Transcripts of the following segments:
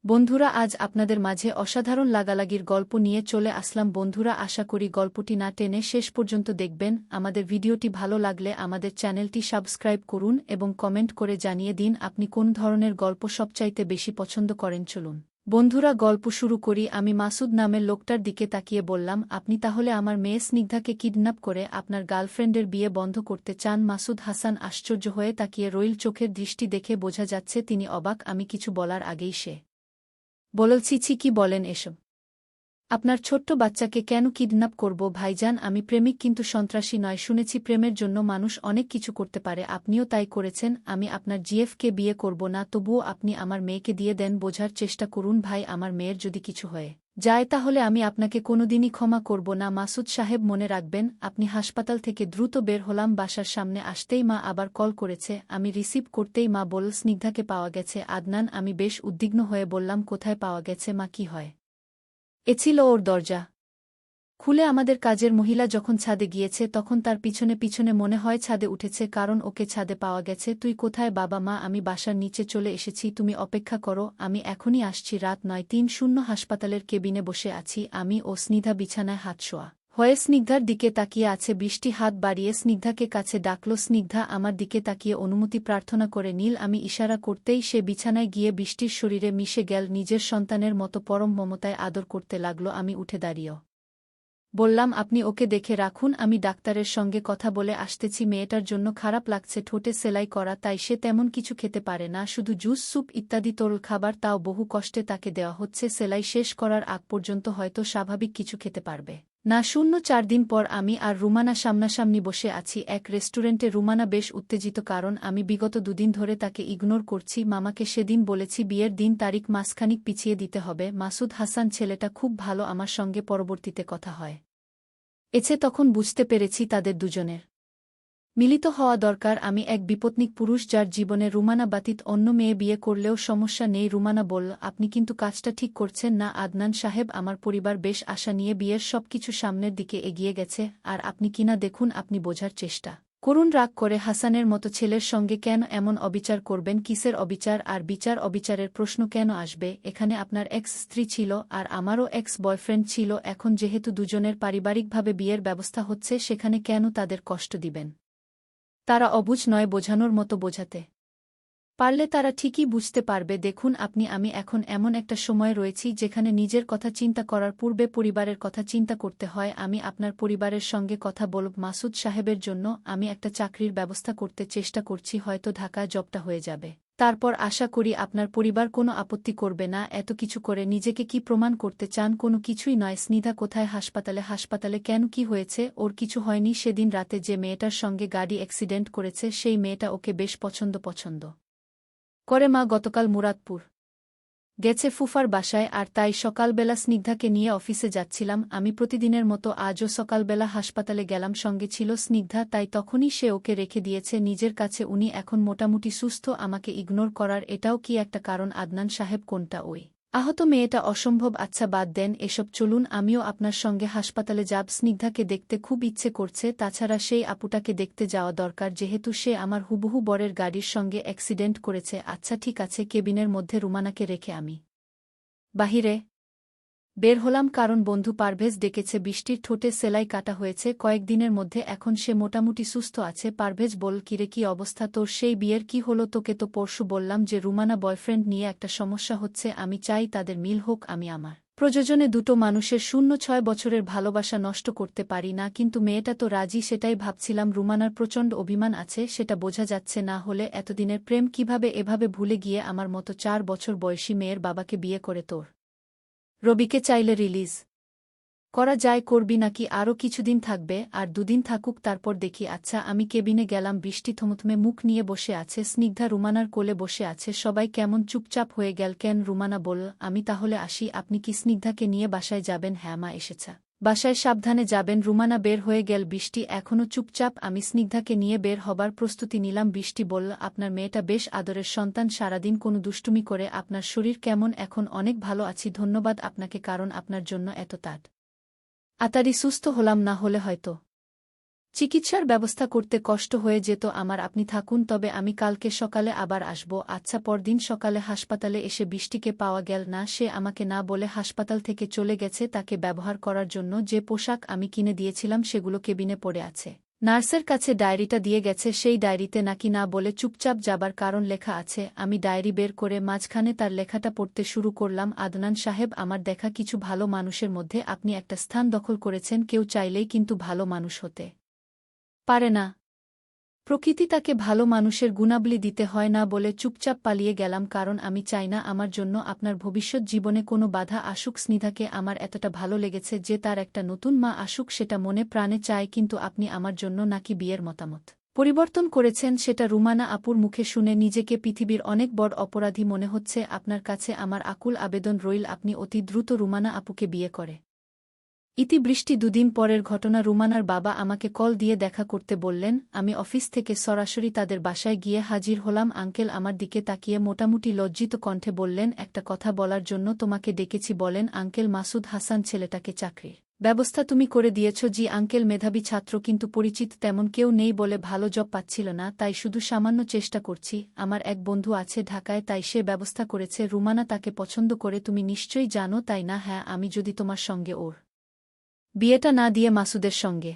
বন্ধুরা, আজ আপনাদের মাঝে অসাধারণ লাগালাগির গল্প নিয়ে চলে আসলাম। বন্ধুরা, আশা করি গল্পটি না টেনে শেষ পর্যন্ত দেখবেন। আমাদের ভিডিওটি ভালো লাগলে আমাদের চ্যানেলটি সাবস্ক্রাইব করুন এবং কমেন্ট করে জানিয়ে দিন আপনি কোন ধরনের গল্প সবচাইতে বেশি পছন্দ করেন। চলুন বন্ধুরা, গল্প শুরু করি। আমি মাসুদ নামের লোকটার দিকে তাকিয়ে বললাম, আপনি তাহলে আমার মেয়ে স্নিগ্ধাকে কিডন্যাপ করে আপনার গার্লফ্রেন্ডের বিয়ে বন্ধ করতে চান? মাসুদ হাসান আশ্চর্য হয়ে তাকিয়ে রইল। চোখের দৃষ্টি দেখে বোঝা যাচ্ছে তিনি অবাক। আমি কিছু বলার আগেই সে বলছি, ছি, কি বলেন এসব? আপনার ছোট্ট বাচ্চাকে কেন কিডন্যাপ করব ভাইজান? আমি প্রেমিক, কিন্তু সন্ত্রাসী নয়। শুনেছি প্রেমের জন্য মানুষ অনেক কিছু করতে পারে, আপনিও তাই করেছেন। আমি আপনার জিএফকে বিয়ে করব না, তবুও আপনি আমার মেয়েকে দিয়ে দেন। বোঝার চেষ্টা করুন ভাই, আমার মেয়ের যদি কিছু হয়ে যায় তাহলে আমি আপনাকে কোনোদিনই ক্ষমা করব না। মাসুদ সাহেব, মনে রাখবেন। আপনি হাসপাতাল থেকে দ্রুত বের হলাম। বাসার সামনে আসতেই মা আবার কল করেছে। আমি রিসিভ করতেই মা বলল স্নিগ্ধাকে পাওয়া গেছে। আদনান। আমি বেশ উদ্বিগ্ন হয়ে বললাম, কোথায় পাওয়া গেছে মা? কি হয়? এ ছিল ওর দরজা খুলে আমাদের কাজের মহিলা যখন ছাদে গিয়েছে তখন তার পিছনে পিছনে মনে হয় ছাদে উঠেছে, কারণ ওকে ছাদে পাওয়া গেছে। তুই কোথায় বাবা? মা, আমি বাসার নিচে চলে এসেছি, তুমি অপেক্ষা করো, আমি এখনই আসছি। রাত 9:30 হাসপাতালের কেবিনে বসে আছি আমি ও স্নিগ্ধা, বিছানায় হাত শোয়া হয়ে স্নিগ্ধার দিকে তাকিয়ে আছে। বৃষ্টি হাত বাড়িয়ে স্নিগ্ধাকে কাছে ডাকল। স্নিগ্ধা আমার দিকে তাকিয়ে অনুমতি প্রার্থনা করে নীল। আমি ইশারা করতেই সে বিছানায় গিয়ে বৃষ্টির শরীরে মিশে গেল। নিজের সন্তানের মতো পরম মমতায় আদর করতে লাগল। আমি উঠে দাঁড়িয়েও বললাম, আপনি ওকে দেখে রাখুন, আমি ডাক্তারের সঙ্গে কথা বলে আসতেছি। মেয়েটার জন্য খারাপ লাগছে, ঠোঁটে সেলাই করা, তাই সে তেমন কিছু খেতে পারে না, শুধু জুস, স্যুপ ইত্যাদি তরল খাবার, তাও বহু কষ্টে তাকে দেওয়া হচ্ছে। সেলাই শেষ করার আগ পর্যন্ত হয়তো স্বাভাবিক কিছু খেতে পারবে না। 4 দিন পর আমি আর রুমানা সামনাসামনি বসে আছি এক রেস্টুরেন্টে। রুমানা বেশ উত্তেজিত, কারণ আমি বিগত 2 দিন ধরে তাকে ইগনোর করছি। মামাকে সেদিন বলেছি বিয়ের দিন তারিখ মাসখানিক পিছিয়ে দিতে হবে। মাসুদ হাসান ছেলেটা খুব ভালো, আমার সঙ্গে পরবর্তীতে কথা হয় এছে, তখন বুঝতে পেরেছি তাদের দুজনের মিলিত হওয়া দরকার। আমি এক বিপত্নিক পুরুষ, যার জীবনে রুমানা ব্যতীত অন্য মেয়ে বিয়ে করলেও সমস্যা নেই। রুমানা বলল, আপনি কিন্তু কাজটা ঠিক করছেন না আদনান সাহেব। আমার পরিবার বেশ আশা নিয়ে বিয়ের সবকিছু সামনের দিকে এগিয়ে গেছে, আর আপনি কিনা দেখুন। আপনি বোঝার চেষ্টা করুন, রাগ করে হাসানের মতো ছেলের সঙ্গে কেন এমন অবিচার করবেন? কিসের অবিচার? আর বিচার অবিচারের প্রশ্ন কেন আসবে? এখানে আপনার এক্স স্ত্রী ছিল আর আমারও এক্স বয়ফ্রেন্ড ছিল। এখন যেহেতু দুজনের পারিবারিকভাবে বিয়ের ব্যবস্থা হচ্ছে, সেখানে কেন তাদের কষ্ট দিবেন? তারা অবুঝ নয়, বোঝানোর মতো বোঝাতে পারলে তারা ঠিকই বুঝতে পারবে। দেখুন আমি এখন এমন একটা সময় রয়েছি যেখানে নিজের কথা চিন্তা করার পূর্বে পরিবারের কথা চিন্তা করতে হয়। আমি আপনার পরিবারের সঙ্গে কথা বলব মাসুদ সাহেবের জন্য। আমি একটা চাকরির ব্যবস্থা করতে চেষ্টা করছি, হয়তো ঢাকা জবটা হয়ে যাবে। তারপর আশা করি আপনার পরিবার কোনো আপত্তি করবে না। এত কিছু করে নিজেকে কি প্রমাণ করতে চান? কোনো কিছুই নয়। স্নিগ্ধা কোথায়? হাসপাতালে। হাসপাতালে কেন? কি হয়েছে? ওর কিছু হয়নি। সেদিন রাতে যে মেয়েটার সঙ্গে গাড়ি অ্যাক্সিডেন্ট করেছে, সেই মেয়েটা ওকে বেশ পছন্দ করে। মা গতকাল মুরাদপুর গেছে ফুফার বাসায়, আর তাই সকালবেলা স্নিগ্ধাকে নিয়ে অফিসে যাচ্ছিলাম আমি। প্রতিদিনের মতো আজও সকালবেলা হাসপাতালে গেলাম, সঙ্গে ছিল স্নিগ্ধা, তাই তখনই সে ওকে রেখে দিয়েছে নিজের কাছে। উনি এখন মোটামুটি সুস্থ। আমাকে ইগনোর করার এটাও কি একটা কারণ? আদনান সাহেব, কোনটা? ওই আহত মেয়েটা? অসম্ভব। আচ্ছা বাদ দেন এসব, চলুন আমিও আপনার সঙ্গে হাসপাতালে যাব। স্নিগ্ধাকে দেখতে খুব ইচ্ছে করছে, তাছাড়া সেই আপুটাকে দেখতে যাওয়া দরকার, যেহেতু সে আমার হুবহু বরের গাড়ির সঙ্গে অ্যাক্সিডেন্ট করেছে। আচ্ছা ঠিক আছে। কেবিনের মধ্যে রুমানাকে রেখে আমি বাহিরে বের হলাম, কারণ বন্ধু পারভেজ ডেকেছে। বৃষ্টির ঠোঁটে সেলাই কাটা হয়েছে কয়েকদিনের মধ্যে, এখন সে মোটামুটি সুস্থ আছে। পারভেজ বল, কিরে কি অবস্থা তোর? সেই বিয়ের কি হলো? তোকে তো পরশু বললাম যে রুমানা বয়ফ্রেন্ড নিয়ে একটা সমস্যা হচ্ছে, আমি চাই তাদের মিল হোক। আমি আমার প্রয়োজনে দুটো মানুষের 6 বছরের ভালোবাসা নষ্ট করতে পারি না, কিন্তু মেয়েটা তো রাজি। সেটাই ভাবছিলাম। রুমানার প্রচণ্ড অভিমান আছে, সেটা বোঝা যাচ্ছে। না হলে এতদিনের প্রেম কিভাবে এভাবে ভুলে গিয়ে আমার মতো 4 বছর বয়সী মেয়ের বাবাকে বিয়ে করে তোর রবিকে চাইলে রিলিজ করা যায়? করবি নাকি আরও কিছুদিন থাকবে? আর 2 দিন থাকুক, তারপর দেখি। আচ্ছা। আমি কেবিনে গেলাম। বৃষ্টি থমথমে মুখ নিয়ে বসে আছে। স্নিগ্ধা রুমানার কোলে বসে আছে। সবাই কেমন চুপচাপ হয়ে গেল। কেন? রুমানা বলল, আমি তাহলে আসি। আপনি কি স্নিগ্ধাকে নিয়ে বাসায় যাবেন? হ্যাঁ মা এসেছে, বাসায় সাবধানে যাবেন। রুমানা বের হয়ে গেল। বৃষ্টি এখনও চুপচাপ। আমি স্নিগ্ধাকে নিয়ে বের হবার প্রস্তুতি নিলাম। বৃষ্টি বলল, আপনার মেয়েটা বেশ আদরের সন্তান, সারাদিন কোনো দুষ্টুমি করে। আপনার শরীর কেমন এখন? অনেক ভালো আছি ধন্যবাদ আপনাকে, কারণ আপনার জন্য এত তাড়াতাড়ি সুস্থ হলাম, না হলে হয়তো চিকিৎসার ব্যবস্থা করতে কষ্ট হয়ে যেত আমার, আপনি থাকুন, তবে আমি কালকে সকালে আবার আসব। আচ্ছা। পরদিন সকালে হাসপাতালে এসে বৃষ্টিকে পাওয়া গেল না। সে আমাকে না বলে হাসপাতাল থেকে চলে গেছে। তাকে ব্যবহার করার জন্য যে পোশাক আমি কিনে দিয়েছিলাম সেগুলো কেবিনে পড়ে আছে। নার্সের কাছে ডায়েরিটা দিয়ে গেছে, সেই ডায়েরিতে নাকি না বলে চুপচাপ যাবার কারণ লেখা আছে। আমি ডায়েরি বের করে মাঝখানে তার লেখাটা পড়তে শুরু করলাম। আদনান সাহেব, আমার দেখা কিছু ভালো মানুষের মধ্যে আপনি একটা স্থান দখল করেছেন। কেউ চাইলেই কিন্তু ভালো মানুষ হতে পারে না। প্রকৃতি তাকে ভালো মানুষের গুণাবলী দিতে হয় না বলে চুপচাপ পালিয়ে গেলাম, কারণ আমি চাই না আমার জন্য আপনার ভবিষ্যৎ জীবনে কোনো বাধা আসুক। স্নিধাকে আমার এতটা ভালো লেগেছে যে তার একটা নতুন মা আসুক, সেটা মনে প্রাণে চায়। কিন্তু আপনি আমার জন্য নাকি বিয়ের মতামত পরিবর্তন করেছেন, সেটা রুমানা আপুর মুখে শুনে নিজেকে পৃথিবীর অনেক বড় অপরাধী মনে হচ্ছে। আপনার কাছে আমার আকুল আবেদন রইল, আপনি অতি দ্রুত রুমানা আপুকে বিয়ে করে। ইতিবৃষ্টি। দুদিন পরের ঘটনা। রুমানার বাবা আমাকে কল দিয়ে দেখা করতে বললেন। আমি অফিস থেকে সরাসরি তাদের বাসায় গিয়ে হাজির হলাম। আঙ্কেল আমার দিকে তাকিয়ে মোটামুটি লজ্জিত কণ্ঠে বললেন, একটা কথা বলার জন্য তোমাকে ডেকেছি। বলেন আঙ্কেল। মাসুদ হাসান ছেলেটাকে চাকরির ব্যবস্থা তুমি করে দিয়েছ? জি আঙ্কেল। মেধাবী ছাত্র, কিন্তু পরিচিত তেমন কেউ নেই বলে ভালো জব পাচ্ছিল না, তাই শুধু সামান্য চেষ্টা করছি। আমার এক বন্ধু আছে ঢাকায়, তাই সে ব্যবস্থা করেছে। রুমানা তাকে পছন্দ করে, তুমি নিশ্চয়ই জানো তাই না? হ্যাঁ। আমি যদি তোমার সঙ্গে ওর বিয়েটা না দিয়ে মাসুদের সঙ্গে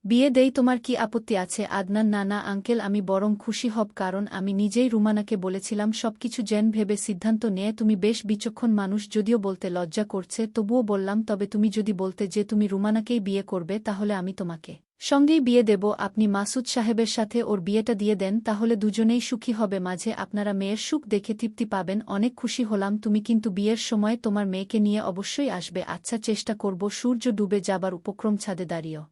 বিয়ে দেই, তোমার কি আপত্তি আছে? আদনান: না না আঙ্কেল, আমি বরং খুশি হব, কারণ আমি নিজেই রুমানাকে বলেছিলাম সবকিছু জেন ভেবে সিদ্ধান্ত নিয়ে। তুমি বেশ বিচক্ষণ মানুষ, যদিও বলতে লজ্জা করছে, তবুও বললাম। তবে তুমি যদি বলতে যে তুমি রুমানাকেই বিয়ে করবে, তাহলে আমি তোমাকে সঙ্গেই বিয়ে দেব। আপনি মাসুদ সাহেবের সাথে ওর বিয়েটা দিয়ে দেন, তাহলে দুজনেই সুখী হবে। মাঝে আপনারা মেয়ের সুখ দেখে তৃপ্তি পাবেন। অনেক খুশি হলাম। তুমি কিন্তু বিয়ের সময় তোমার মেয়েকে নিয়ে অবশ্যই আসবে। আচ্ছা, চেষ্টা করব। সূর্য ডুবে যাবার উপক্রম। ছাদে দাঁড়িয়ে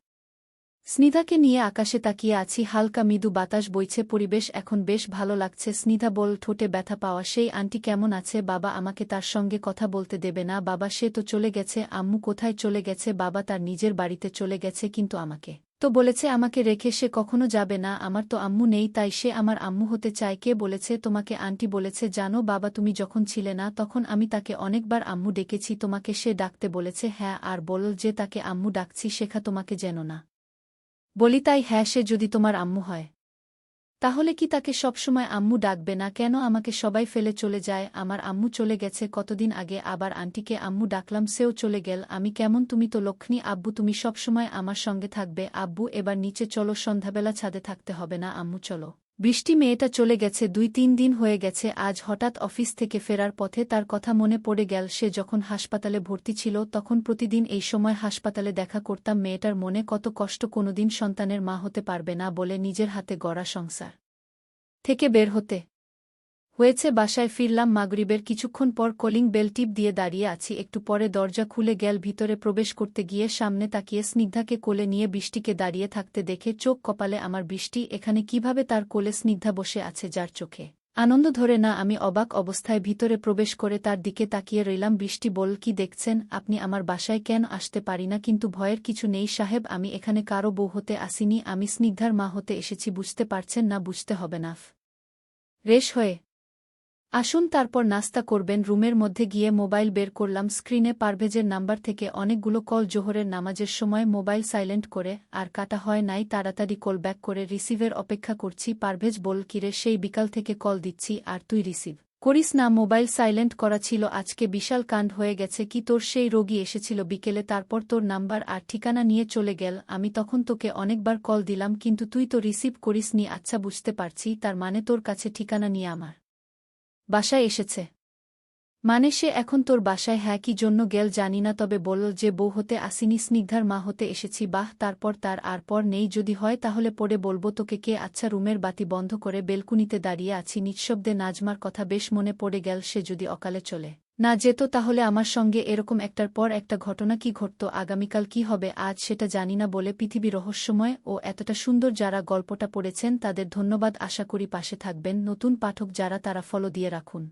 স্নিধাকে নিয়ে আকাশে তাকিয়ে আছি। হালকা মৃদু বাতাস বইছে, পরিবেশ এখন বেশ ভালো লাগছে। স্নিধা বল, ঠোঁটে ব্যথা পাওয়া সেই আন্টি কেমন আছে? বাবা আমাকে তার সঙ্গে কথা বলতে দেবে না। বাবা, সে তো চলে গেছে। আম্মু কোথায় চলে গেছে? বাবা তার নিজের বাড়িতে চলে গেছে, কিন্তু আমাকে তো বলেছে আমাকে রেখে সে কখনো যাবে না। আমার তো আম্মু নেই, তাই সে আমার আম্মু হতে চায়। কে বলেছে তোমাকে? আন্টি বলেছে। জানো বাবা, তুমি যখন ছিলে না তখন আমি তাকে অনেকবার আম্মু ডেকেছি। তোমাকে সে ডাকতে বলেছে? হ্যাঁ। আর বল যে তাকে আম্মু ডাকছি শেখা তোমাকে যেন না বলি তাই? হ্যাঁ। সে যদি তোমার আম্মু হয় তাহলে কি তাকে সবসময় আম্মু ডাকবে না? কেন আমাকে সবাই ফেলে চলে যায়? আমার আম্মু চলে গেছে কতদিন আগে, আবার আন্টিকে আম্মু ডাকলাম, সেও চলে গেল। আমি কেমন? তুমি তো লক্ষ্মী আব্বু, তুমি সবসময় আমার সঙ্গে থাকবে। আব্বু এবার নিচে চলো, সন্ধ্যাবেলা ছাদে থাকতে হবে না। আম্মু চলো। বৃষ্টি মেয়েটা চলে গেছে 2-3 দিন হয়ে গেছে। আজ হঠাৎ অফিস থেকে ফেরার পথে তার কথা মনে পড়ে গেল। সে যখন হাসপাতালে ভর্তি ছিল তখন প্রতিদিন এই সময় হাসপাতালে দেখা করতাম। মেয়েটার মনে কত কষ্ট, কোনোদিন সন্তানের মা হতে পারবে না বলে নিজের হাতে গড়া সংসার থেকে বের হতে হয়েছে। বাসায় ফিরলাম মাগরিবের কিছুক্ষণ পর। কলিং বেল টিপ দিয়ে দাঁড়িয়ে আছি। একটু পরে দরজা খুলে গেল। ভিতরে প্রবেশ করতে গিয়ে সামনে তাকিয়ে স্নিগ্ধাকে কোলে নিয়ে বৃষ্টিকে দাঁড়িয়ে থাকতে দেখে চোখ কপালে আমার। বৃষ্টি এখানে কিভাবে? তার কোলে স্নিগ্ধা বসে আছে, যার চোখে আনন্দ ধরে না। আমি অবাক অবস্থায় ভিতরে প্রবেশ করে তার দিকে তাকিয়ে রইলাম। বৃষ্টি বল, কি দেখছেন? আপনি আমার বাসায় কেন আসতে পারি না? কিন্তু ভয়ের কিছু নেই সাহেব, আমি এখানে কারো বউ হতে আসিনি, আমি স্নিগ্ধার মা হতে এসেছি। বুঝতে পারছেন না? বুঝতে হবে না। রেশ হয়ে আসুন, তারপর নাস্তা করবেন। রুমের মধ্যে গিয়ে মোবাইল বের করলাম। স্ক্রিনে পারভেজের নাম্বার থেকে অনেকগুলো কল। জোহরের নামাজের সময় মোবাইল সাইলেন্ট করে আর কাটা হয় নাই। তাড়াতাড়ি কল ব্যাক করে রিসিভের অপেক্ষা করছি। পারভেজ বল, কিরে, সেই বিকাল থেকে কল দিচ্ছি আর তুই রিসিভ করিস না? মোবাইল সাইলেন্ট করা ছিল। আজকে বিশাল কাণ্ড হয়ে গেছে। কি তোর সেই রোগী এসেছিল বিকেলে, তারপর তোর নাম্বার আর ঠিকানা নিয়ে চলে গেল। আমি তখন তোকে অনেকবার কল দিলাম, কিন্তু তুই তো রিসিভ করিস নি। আচ্ছা, বুঝতে পারছি, তার মানে তোর কাছে ঠিকানা নিয়ে আমার বাসায় এসেছে। মানে সে এখন তোর বাসায়? হ্যাঁ। কি জন্য গেল জানি না, তবে বলল যে বউ হতে আসিনি, স্নিগ্ধার মা হতে এসেছি। বাহ, তারপর? তার আর পর নেই। যদি হয় তাহলে পড়ে বলবো তোকে। কে? আচ্ছা। রুমের বাতি বন্ধ করে বেলকুনিতে দাঁড়িয়ে আছি। নিঃশব্দে নাজমার কথা বেশ মনে পড়ে গেল। সে যদি অকালে চলে না যেত তাহলে আমার সঙ্গে এরকম একটার পর একটা ঘটনা কি ঘটত? আগামীকাল কি হবে আজ সেটা জানি না বলে পৃথিবী রহস্যময় ও এতটা সুন্দর। যারা গল্পটা পড়েছেন তাদের ধন্যবাদ। আশা করি পাশে থাকবেন। নতুন পাঠক যারা, তারা ফলো দিয়ে রাখুন।